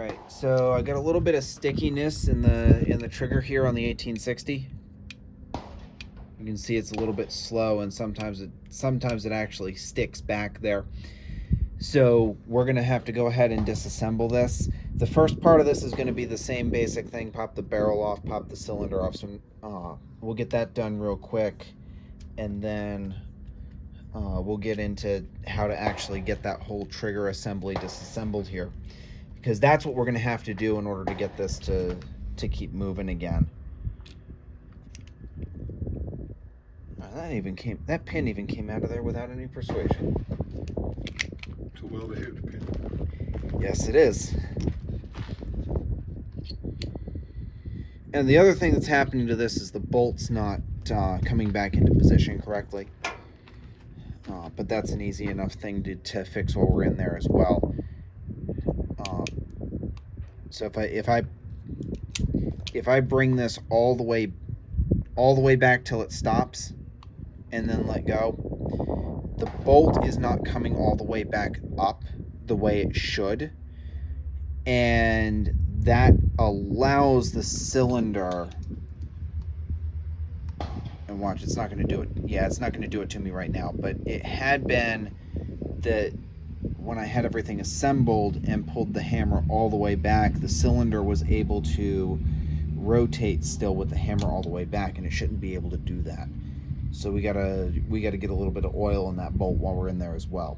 Alright, so I got a little bit of stickiness in the trigger here on the 1860. You can see it's a little bit slow, and sometimes it actually sticks back there. So we're going to have to go ahead and disassemble this. The first part of this is going to be the same basic thing: pop the barrel off, pop the cylinder off. So we'll get that done real quick, and then we'll get into how to actually get that whole trigger assembly disassembled here, because that's what we're going to have to do in order to get this to keep moving again. That pin even came out of there without any persuasion. It's a well-behaved pin. Yes, it is. And the other thing that's happening to this is the bolt's not coming back into position correctly. But that's an easy enough thing to fix while we're in there as well. So if I bring this all the way back till it stops, and then let go, the bolt is not coming all the way back up the way it should, and that allows the cylinder, and watch, it's not going to do it. Yeah, it's not going to do it to me right now, but it had been that when I had everything assembled and pulled the hammer all the way back, the cylinder was able to rotate still with the hammer all the way back, and it shouldn't be able to do that. So we gotta get a little bit of oil in that bolt while we're in there as well.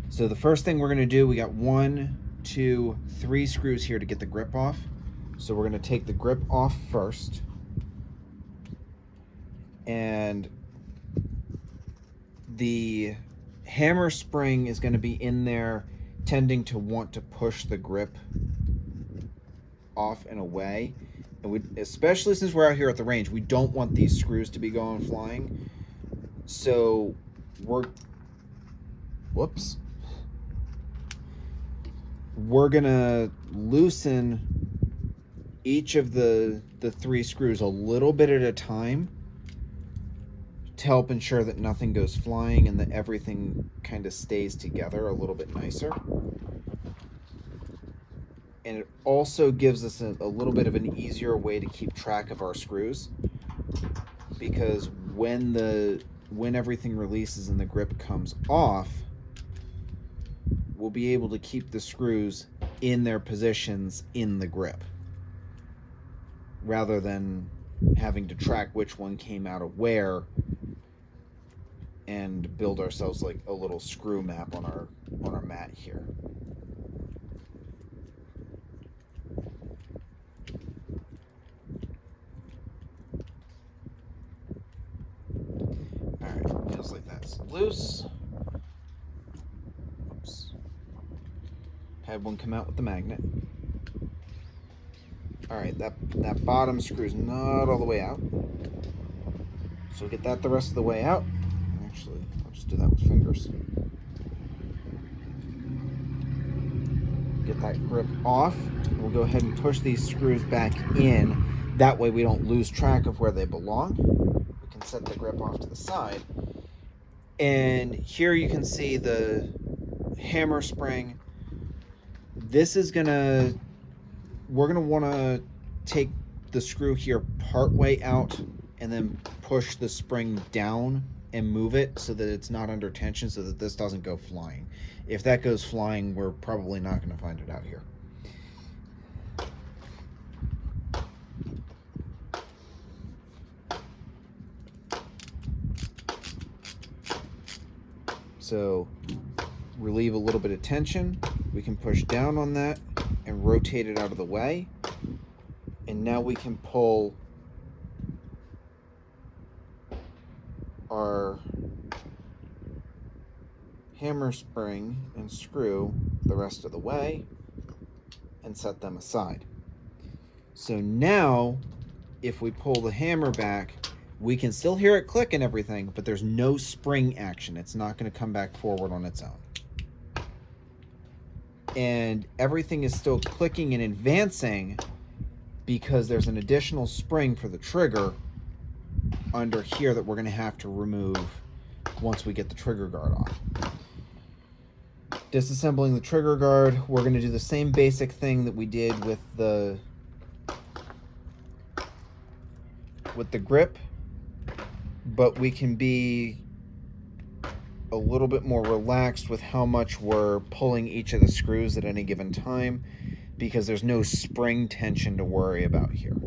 So the first thing we're gonna do, we got 1, 2, 3 screws here to get the grip off. So we're gonna take the grip off first, and the hammer spring is gonna be in there tending to want to push the grip off and away. And especially since we're out here at the range, we don't want these screws to be going flying. So we're gonna loosen each of the 3 screws a little bit at a time to help ensure that nothing goes flying and that everything kind of stays together a little bit nicer. And it also gives us a little bit of an easier way to keep track of our screws, because when everything releases and the grip comes off, we'll be able to keep the screws in their positions in the grip, rather than having to track which one came out of where and build ourselves like a little screw map on our mat here. Alright, feels like that's loose. Oops. Had one come out with the magnet. Alright, that bottom screw's not all the way out. So get that the rest of the way out. Actually, I'll just do that with fingers. Get that grip off. And we'll go ahead and push these screws back in. That way we don't lose track of where they belong. We can set the grip off to the side. And here you can see the hammer spring. This is we're gonna wanna take the screw here part way out and then push the spring down and move it so that it's not under tension, so that this doesn't go flying. If that goes flying, we're probably not gonna find it out here. So relieve a little bit of tension. We can push down on that and rotate it out of the way. And now we can pull our hammer spring and screw the rest of the way and set them aside. So now, if we pull the hammer back, we can still hear it click and everything, but there's no spring action. It's not going to come back forward on its own. And everything is still clicking and advancing because there's an additional spring for the trigger under here that we're going to have to remove once we get the trigger guard off. Disassembling the trigger guard, we're going to do the same basic thing that we did with the grip, but we can be a little bit more relaxed with how much we're pulling each of the screws at any given time, because there's no spring tension to worry about here.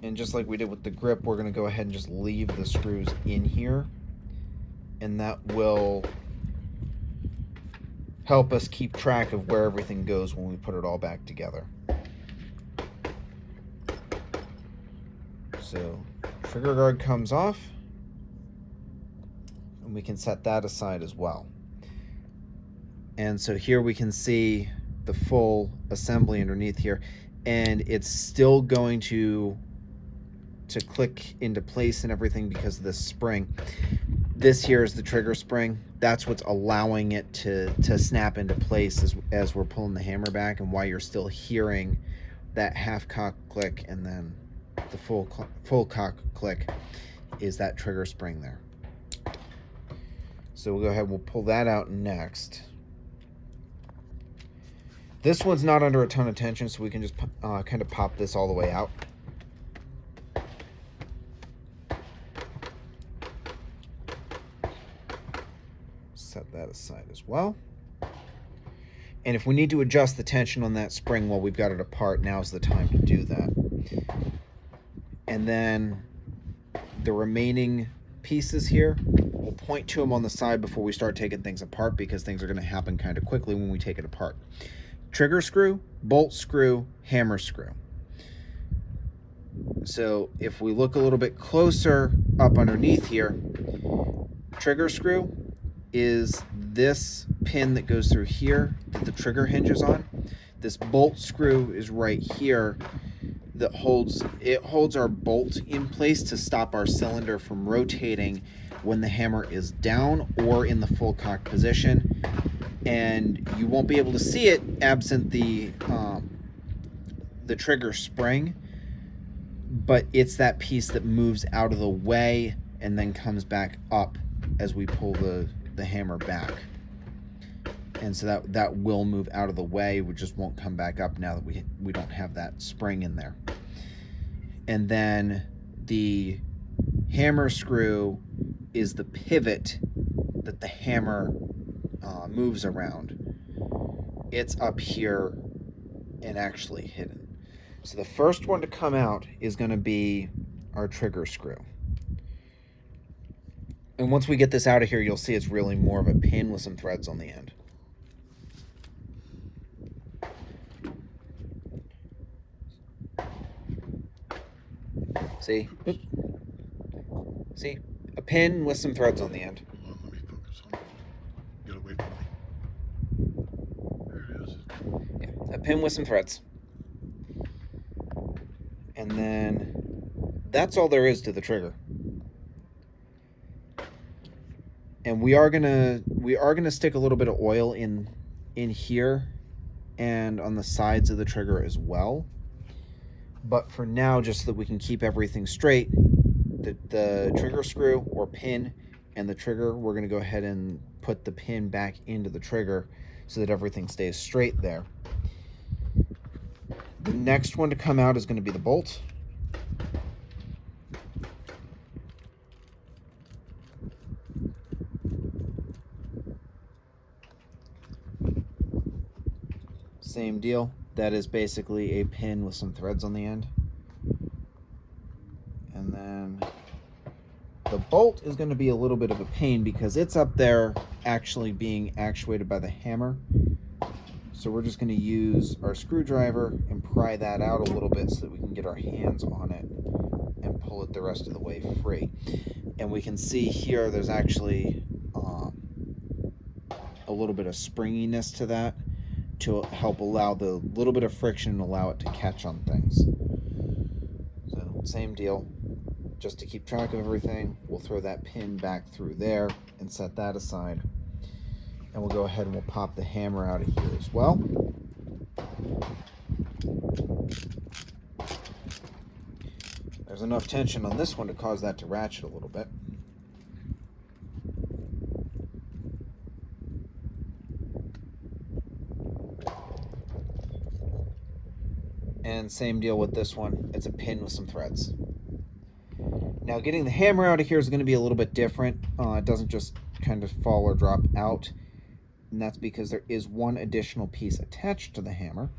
And just like we did with the grip, we're going to go ahead and just leave the screws in here, and that will help us keep track of where everything goes when we put it all back together. So trigger guard comes off, and we can set that aside as well. And so here we can see the full assembly underneath here, and it's still going to click into place and everything because of this spring. This here is the trigger spring. That's what's allowing it to snap into place as we're pulling the hammer back, and why you're still hearing that half cock click and then the full cock click is that trigger spring there. So we'll go ahead and we'll pull that out next. This one's not under a ton of tension, so we can just kind of pop this all the way out. Set that aside as well. And if we need to adjust the tension on that spring while we've got it apart, now's the time to do that. And then the remaining pieces here, we'll point to them on the side before we start taking things apart, because things are going to happen kind of quickly when we take it apart. Trigger screw, bolt screw, hammer screw. So if we look a little bit closer up underneath here, trigger screw is this pin that goes through here that the trigger hinges on. This bolt screw is right here that holds our bolt in place to stop our cylinder from rotating when the hammer is down or in the full cock position. And you won't be able to see it absent the trigger spring, but it's that piece that moves out of the way and then comes back up as we pull the hammer back. And so that will move out of the way. We just won't come back up now that we don't have that spring in there. And then the hammer screw is the pivot that the hammer moves around. It's up here and actually hidden. So the first one to come out is going to be our trigger screw. And once we get this out of here, you'll see it's really more of a pin with some threads on the end. See? Oop. See? A pin with some threads on the end. Hold on, let me focus on it. Get away from me. There it is. Yeah, a pin with some threads. And then that's all there is to the trigger. And we are gonna stick a little bit of oil in here and on the sides of the trigger as well. But for now, just so that we can keep everything straight, the trigger screw or pin and the trigger, we're gonna go ahead and put the pin back into the trigger so that everything stays straight there. The next one to come out is gonna be the bolt. Same deal. That is basically a pin with some threads on the end. And then the bolt is going to be a little bit of a pain because it's up there actually being actuated by the hammer. So we're just going to use our screwdriver and pry that out a little bit so that we can get our hands on it and pull it the rest of the way free. And we can see here there's actually a little bit of springiness to that, to help allow the little bit of friction and allow it to catch on things. So same deal, just to keep track of everything, we'll throw that pin back through there and set that aside. And we'll go ahead and we'll pop the hammer out of here as well. There's enough tension on this one to cause that to ratchet a little bit. And same deal with this one. It's a pin with some threads. Now getting the hammer out of here is going to be a little bit different. It doesn't just kind of fall or drop out. And that's because there is one additional piece attached to the hammer.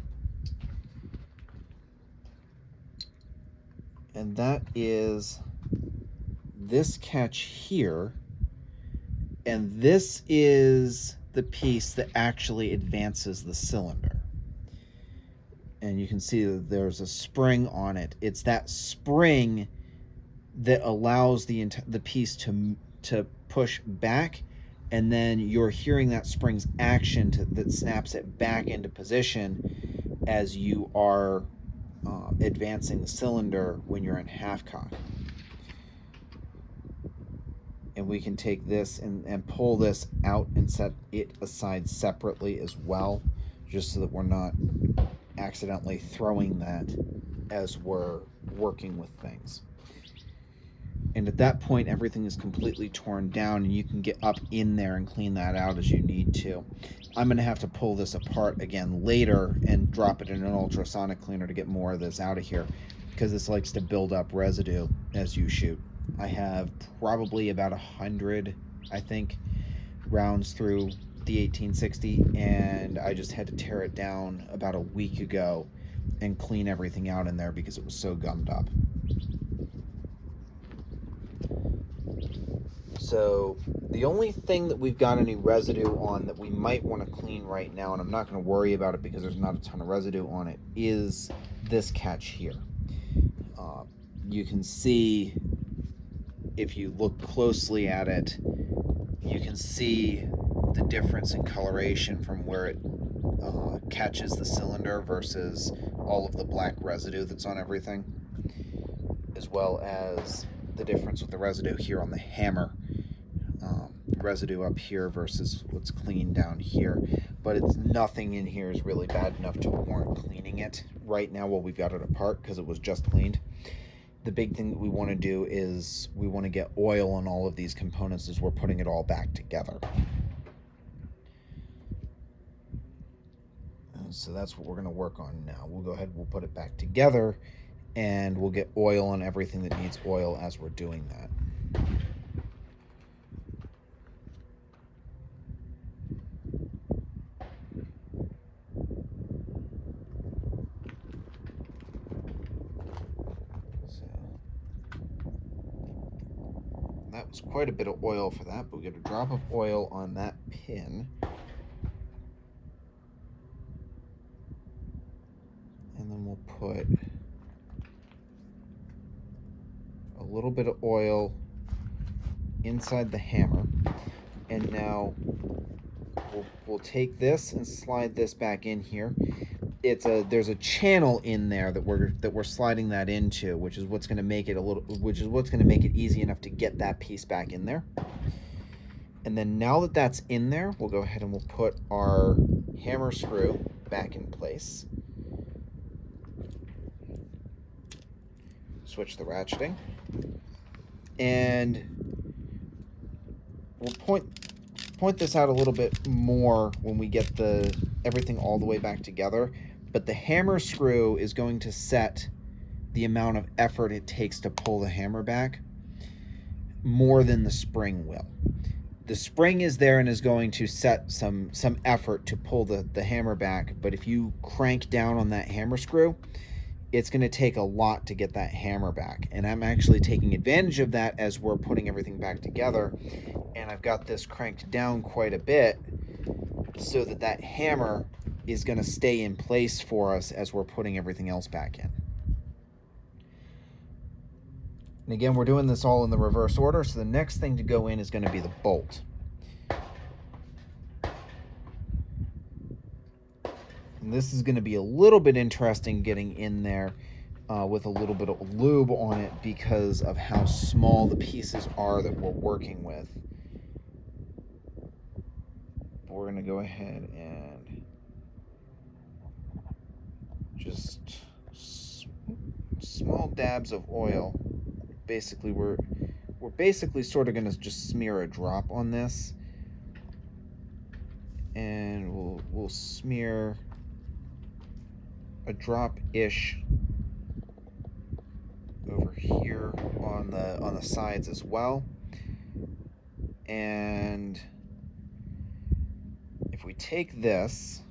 And that is this catch here. And this is the piece that actually advances the cylinder. And you can see that there's a spring on it. It's that spring that allows the piece to push back, and then you're hearing that spring's action that snaps it back into position as you are advancing the cylinder when you're in half cock. And we can take this and pull this out and set it aside separately as well, just so that we're not accidentally throwing that as we're working with things. And at that point, everything is completely torn down, and you can get up in there and clean that out as you need to. I'm going to have to pull this apart again later and drop it in an ultrasonic cleaner to get more of this out of here, because this likes to build up residue as you shoot. I have probably about 100, I think, rounds through the 1860, and I just had to tear it down about a week ago and clean everything out in there because it was so gummed up. So the only thing that we've got any residue on that we might want to clean right now, and I'm not going to worry about it because there's not a ton of residue on it, is this catch here. You can see, if you look closely at it, you can see the difference in coloration from where it catches the cylinder versus all of the black residue that's on everything, as well as the difference with the residue here on the hammer. Residue up here versus what's clean down here, but it's nothing in here is really bad enough to warrant cleaning it right now while we've got it apart, because it was just cleaned. The big thing that we want to do is we want to get oil on all of these components as we're putting it all back together. And so that's what we're going to work on now. We'll go ahead, we'll put it back together, and we'll get oil on everything that needs oil as we're doing that. That was quite a bit of oil for that, but we get a drop of oil on that pin. And then we'll put a little bit of oil inside the hammer. And now we'll take this and slide this back in here. There's a channel in there that we're sliding that into, which is what's going to make it easy enough to get that piece back in there. And then now that that's in there, we'll go ahead and we'll put our hammer screw back in place. Switch the ratcheting, and we'll point this out a little bit more when we get everything all the way back together. But the hammer screw is going to set the amount of effort it takes to pull the hammer back more than the spring will. The spring is there and is going to set some effort to pull the hammer back, but if you crank down on that hammer screw, it's going to take a lot to get that hammer back. And I'm actually taking advantage of that as we're putting everything back together, and I've got this cranked down quite a bit so that hammer is going to stay in place for us as we're putting everything else back in. And again, we're doing this all in the reverse order, so the next thing to go in is going to be the bolt. And this is going to be a little bit interesting getting in there with a little bit of lube on it because of how small the pieces are that we're working with. But we're going to go ahead and just small dabs of oil basically we're basically sort of going to just smear a drop on this, and we'll smear a drop-ish over here on the sides as well. And if we take this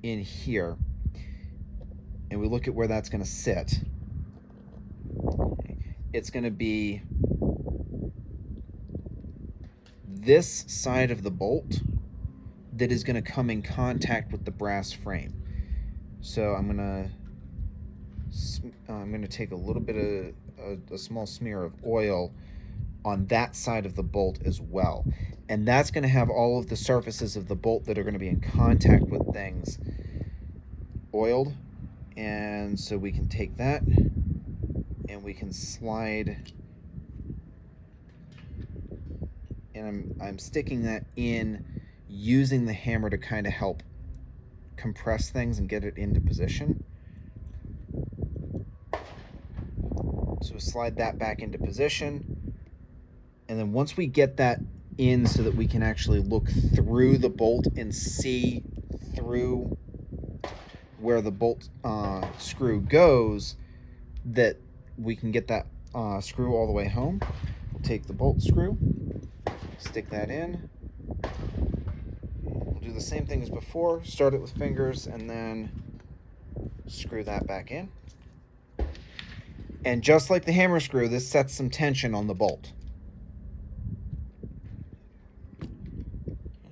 in here and we look at where that's going to sit, it's going to be this side of the bolt that is going to come in contact with the brass frame. So I'm going to take a little bit of a small smear of oil on that side of the bolt as well, and that's going to have all of the surfaces of the bolt that are going to be in contact with things oiled. And so we can take that and we can slide, and I'm sticking that in, using the hammer to kind of help compress things and get it into position. So slide that back into position, and then once we get that in so that we can actually look through the bolt and see through where the bolt screw goes, that we can get that screw all the way home. We'll take the bolt screw, stick that in. We'll do the same thing as before, start it with fingers and then screw that back in. And just like the hammer screw, this sets some tension on the bolt.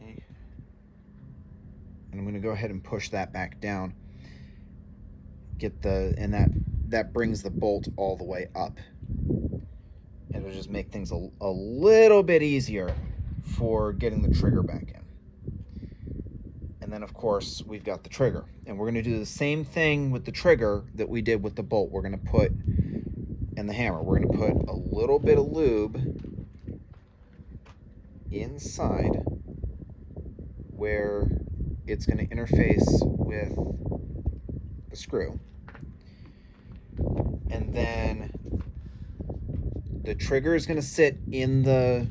Okay. And I'm going to go ahead and push that back down. And that brings the bolt all the way up. It'll just make things a little bit easier for getting the trigger back in. And then of course we've got the trigger, and we're going to do the same thing with the trigger that we did with the bolt. We're going to put, and the hammer, we're going to put a little bit of lube inside where it's going to interface with the screw. And then the trigger is going to sit in the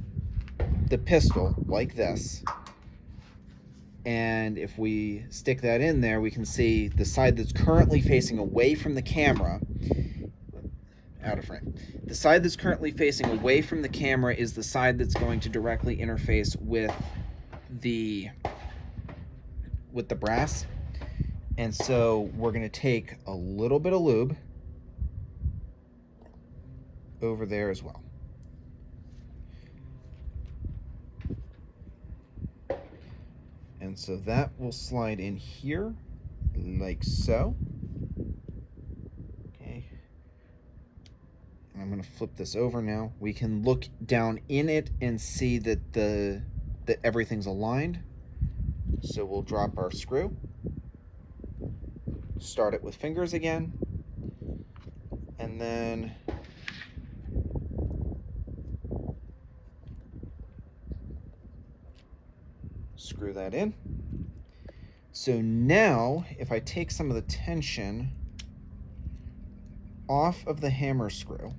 pistol like this. And if we stick that in there, we can see the side that's currently facing away from the camera, out of frame. The side that's currently facing away from the camera is the side that's going to directly interface with the brass. And so we're going to take a little bit of lube over there as well. And so that will slide in here like so. Okay. And I'm going to flip this over now. We can look down in it and see that that everything's aligned. So we'll drop our screw. Start it with fingers again. And then screw that in. So now, if I take some of the tension off of the hammer screw,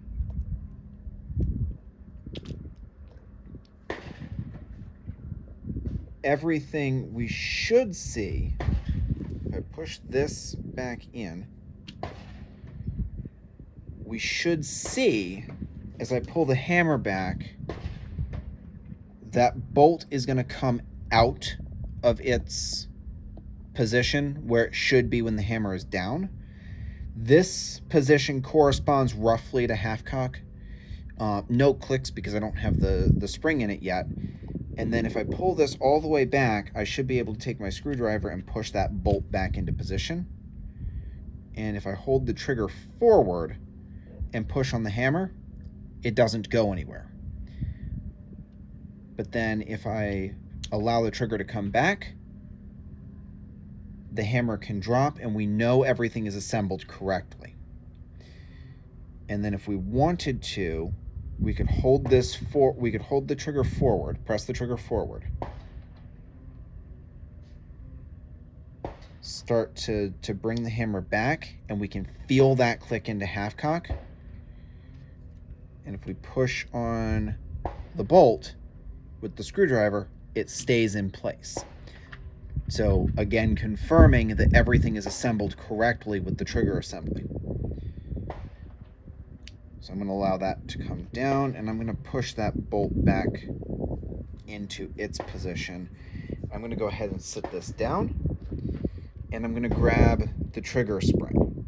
everything we should see, if I push this back in, we should see, as I pull the hammer back, that bolt is going to come out of its position where it should be when the hammer is down. This position corresponds roughly to half cock. No clicks because I don't have the spring in it yet. And then if I pull this all the way back, I should be able to take my screwdriver and push that bolt back into position. And if I hold the trigger forward and push on the hammer, it doesn't go anywhere. But then if I allow the trigger to come back, the hammer can drop and we know everything is assembled correctly. And then if we wanted to, we could hold the trigger forward, press the trigger forward. start to bring the hammer back, and we can feel that click into half cock. And if we push on the bolt with the screwdriver, it stays in place. So again, confirming that everything is assembled correctly with the trigger assembly. So I'm going to allow that to come down, and I'm going to push that bolt back into its position. I'm going to go ahead and sit this down, and I'm going to grab the trigger spring.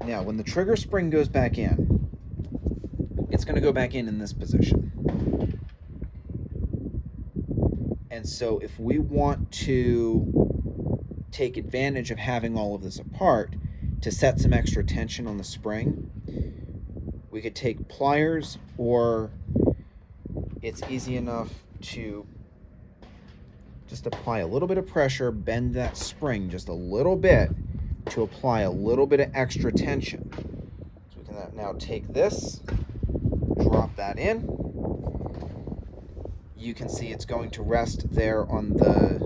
Now, when the trigger spring goes back in, it's going to go back in this position. And so if we want to take advantage of having all of this apart to set some extra tension on the spring, we could take pliers, or it's easy enough to just apply a little bit of pressure, bend that spring just a little bit to apply a little bit of extra tension. So we can now take this, drop that in. You can see it's going to rest there on the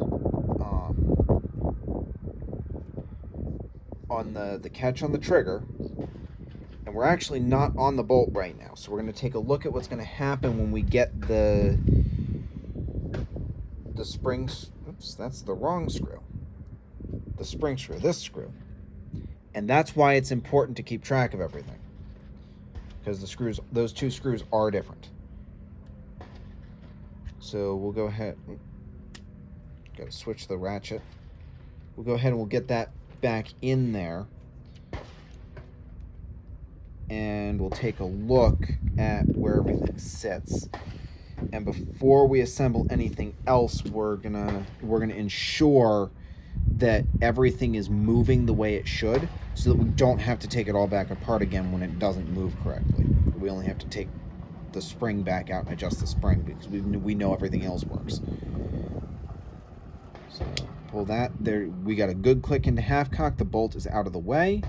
catch on the trigger, and we're actually not on the bolt right now. So we're going to take a look at what's going to happen when we get the springs. Oops, that's the wrong screw. The spring screw, this screw. And that's why it's important to keep track of everything, because the screws, those two screws are different. So we'll go ahead, got to switch the ratchet. We'll go ahead and we'll get that back in there, and we'll take a look at where everything sits. And before we assemble anything else, we're gonna ensure that everything is moving the way it should, so that we don't have to take it all back apart again when it doesn't move correctly. We only have to take the spring back out and adjust the spring, because we know everything else works. So pull that there. We got a good click into half cock. The bolt is out of the way.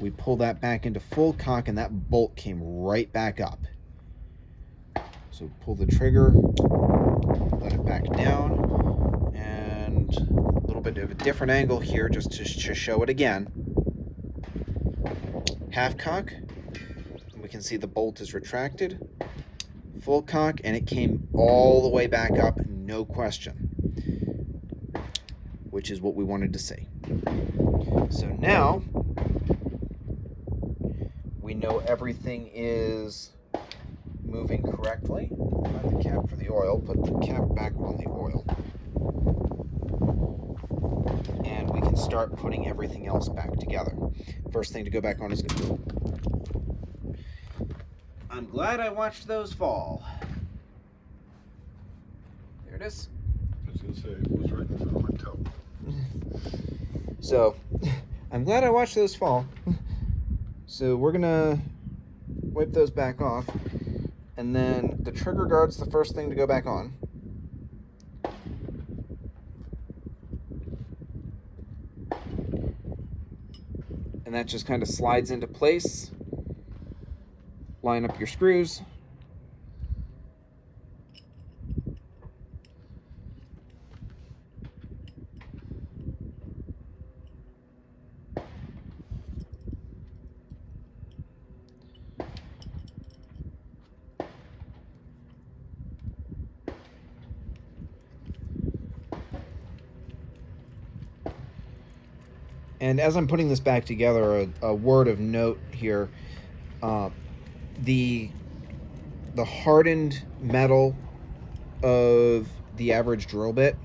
We pull that back into full cock, and that bolt came right back up. So pull the trigger, let it back down, and a little bit of a different angle here just to show it again. Half cock, we can see the bolt is retracted. Full cock, and it came all the way back up, no question, which is what we wanted to see. So now we know everything is moving correctly. Find the cap for the oil, put the cap back on the oil, and we can start putting everything else back together. First thing to go back on is going to be... I'm glad I watched those fall. There it is. I was going to say, it was right in front of my toe. So, I'm glad I watched those fall. So we're going to wipe those back off. And then the trigger guard's the first thing to go back on. And that just kind of slides into place. Line up your screws. And as I'm putting this back together, a word of note here, the hardened metal of the average drill bit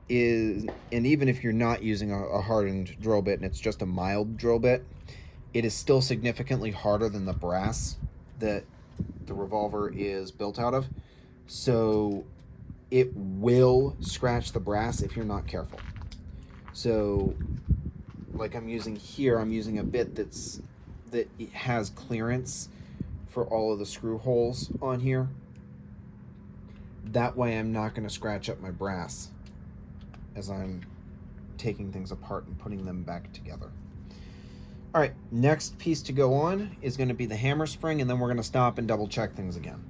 is, and even if you're not using a hardened drill bit and it's just a mild drill bit, it is still significantly harder than the brass that the Revolver is built out of. So it will scratch the brass if you're not careful. So like I'm using here, I'm using a bit that has clearance for all of the screw holes on here. That way I'm not going to scratch up my brass as I'm taking things apart and putting them back together. All right, next piece to go on is going to be the hammer spring, and then we're going to stop and double check things again.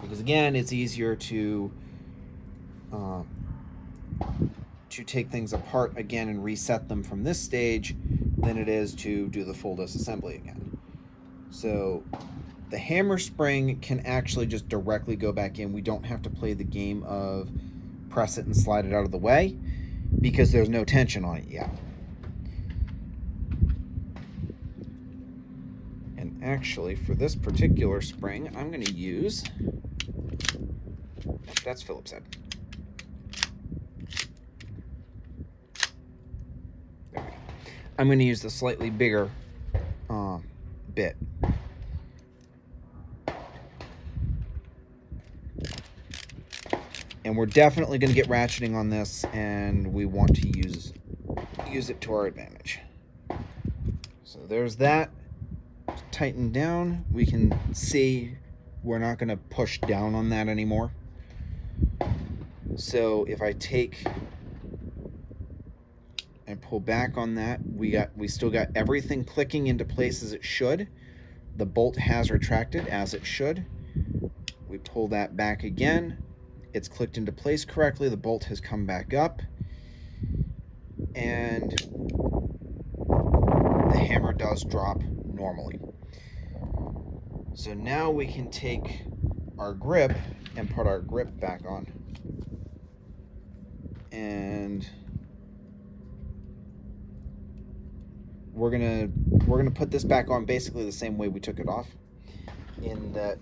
Because again, it's easier to to take things apart again and reset them from this stage than it is to do the full disassembly again. So the hammer spring can actually just directly go back in. We don't have to play the game of press it and slide it out of the way because there's no tension on it yet. And actually, for this particular spring, I'm going to use... That's Phillips head. There we go. I'm going to use the slightly bigger bit. And we're definitely going to get ratcheting on this, and we want to use it to our advantage. So there's that. Tighten down. We can see we're not going to push down on that anymore. So if I take and pull back on that, we still got everything clicking into place as it should. The bolt has retracted as it should. We pull that back again. It's clicked into place correctly. The bolt has come back up. And the hammer does drop normally. So now we can take our grip and put our grip back on. And we're gonna put this back on basically the same way we took it off, in that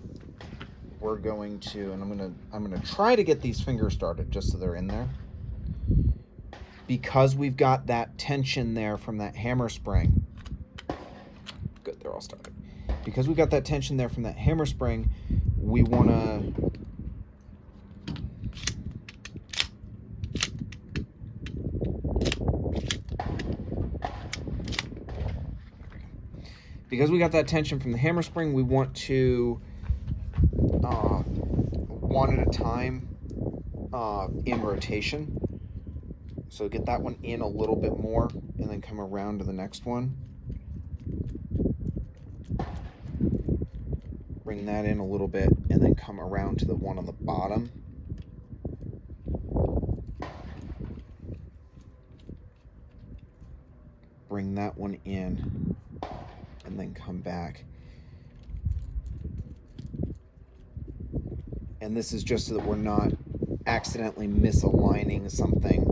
we're going to, and I'm gonna try to get these fingers started just so they're in there, because we've got that tension there from that hammer spring. Good, they're all started. Because we've got that tension there from that hammer spring, we want to we want to one at a time in rotation. So get that one in a little bit more and then come around to the next one. Bring that in a little bit and then come around to the one on the bottom. Bring that one in and then come back. And this is just so that we're not accidentally misaligning something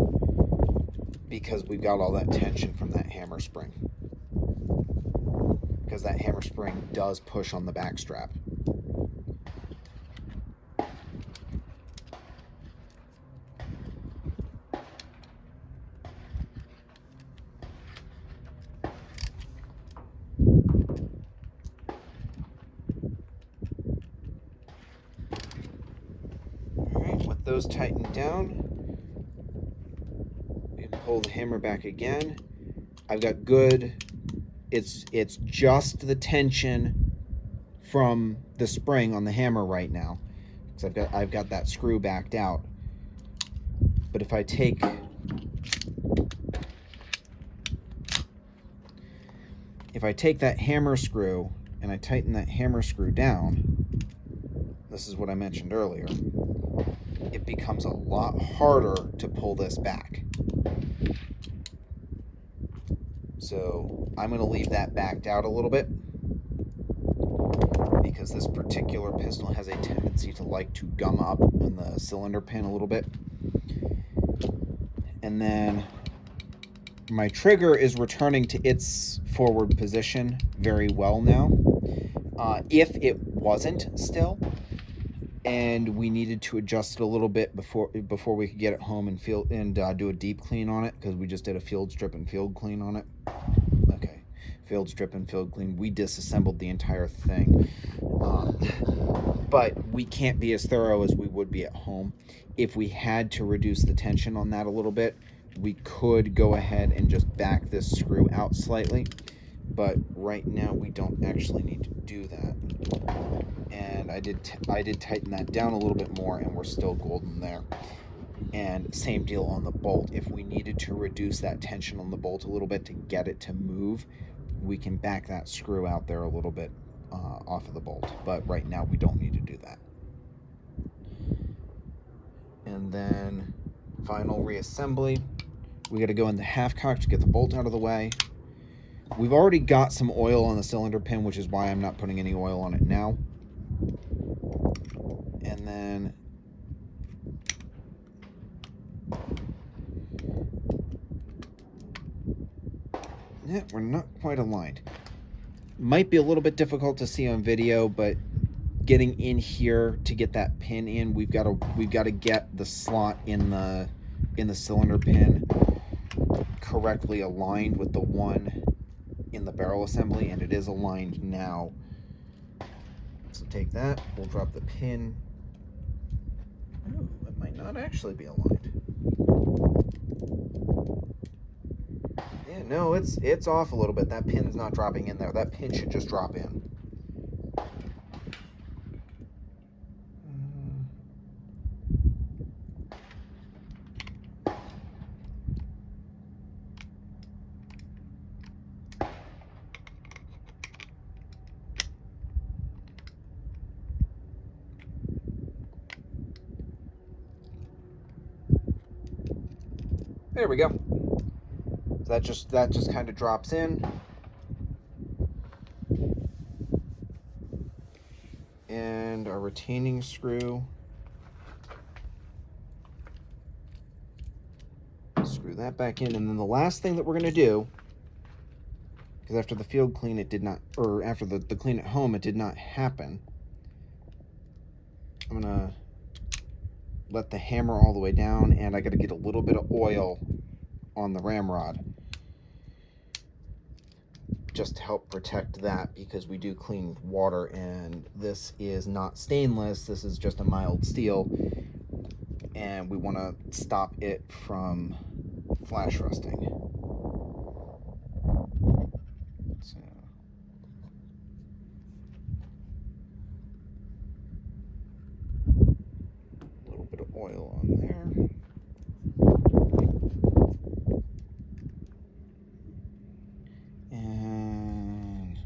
because we've got all that tension from that hammer spring. Because that hammer spring does push on the back strap. Those tightened down, we can pull the hammer back again. I've got good, it's just the tension from the spring on the hammer right now, because I've got that screw backed out. But if I take that hammer screw and I tighten that hammer screw down, this is what I mentioned earlier, it becomes a lot harder to pull this back. So I'm going to leave that backed out a little bit because this particular pistol has a tendency to like to gum up in the cylinder pin a little bit. And then my trigger is returning to its forward position very well now. If it wasn't still, and we needed to adjust it a little bit before we could get it home and do a deep clean on it, because we just did a field strip and field clean on it. Okay, field strip and field clean. We disassembled the entire thing, but we can't be as thorough as we would be at home. If we had to reduce the tension on that a little bit, we could go ahead and just back this screw out slightly, but right now we don't actually need to do that. And I did tighten that down a little bit more, and we're still golden there. And same deal on the bolt. If we needed to reduce that tension on the bolt a little bit to get it to move, we can back that screw out there a little bit off of the bolt. But right now we don't need to do that. And then final reassembly. We got to go in the half cock to get the bolt out of the way. We've already got some oil on the cylinder pin, which is why I'm not putting any oil on it now. And then yeah, we're not quite aligned. Might be a little bit difficult to see on video, but getting in here to get that pin in, we've got to get the slot in the cylinder pin correctly aligned with the one in the barrel assembly, and it is aligned now. So take that, we'll drop the pin. Oh, it might not actually be aligned. Yeah, no, it's off a little bit. That pin's not dropping in there. That pin should just drop in. There we go. So that just kind of drops in. And our retaining screw. Screw that back in. And then the last thing that we're going to do, because after the field clean it did not, or after the clean at home it did not happen, I'm going to let the hammer all the way down, and I got to get a little bit of oil on the ramrod just to help protect that, because we do clean with water, and this is not stainless, this is just a mild steel, and we want to stop it from flash rusting. So a little bit of oil on there. And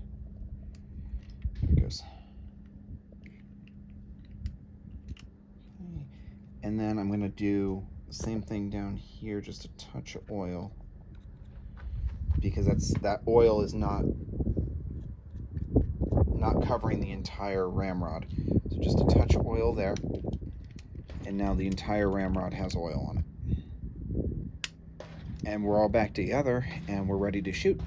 there it goes. Okay. And then I'm going to do the same thing down here, just a touch of oil, because that oil is not covering the entire ramrod. So just a touch of oil there, and now the entire ramrod has oil on it. And we're all back together, and we're ready to shoot.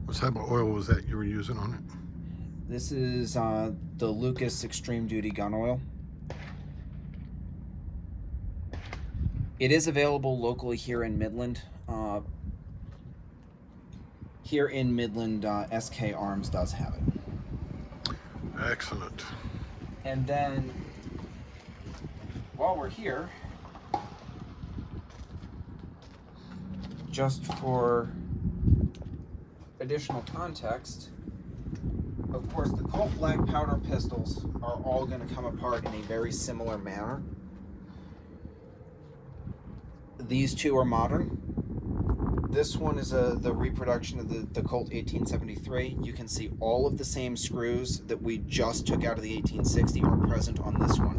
What type of oil was that you were using on it? This is the Lucas Extreme Duty gun oil. It is available locally here in Midland. SK Arms does have it. Excellent. And then, while we're here, just for additional context, of course, the Colt black powder pistols are all going to come apart in a very similar manner. These two are modern. This one is the reproduction of the Colt 1873. You can see all of the same screws that we just took out of the 1860 are present on this one.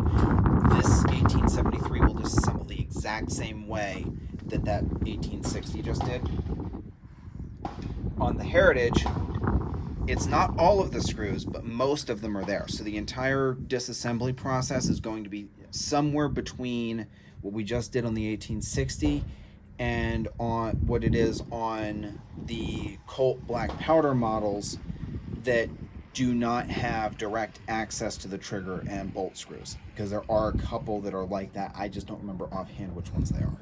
This 1873 will disassemble the exact same way that 1860 just did. On the Heritage, it's not all of the screws, but most of them are there. So the entire disassembly process is going to be somewhere between what we just did on the 1860 and on what it is on the Colt black powder models that do not have direct access to the trigger and bolt screws, because there are a couple that are like that. I just don't remember offhand which ones they are.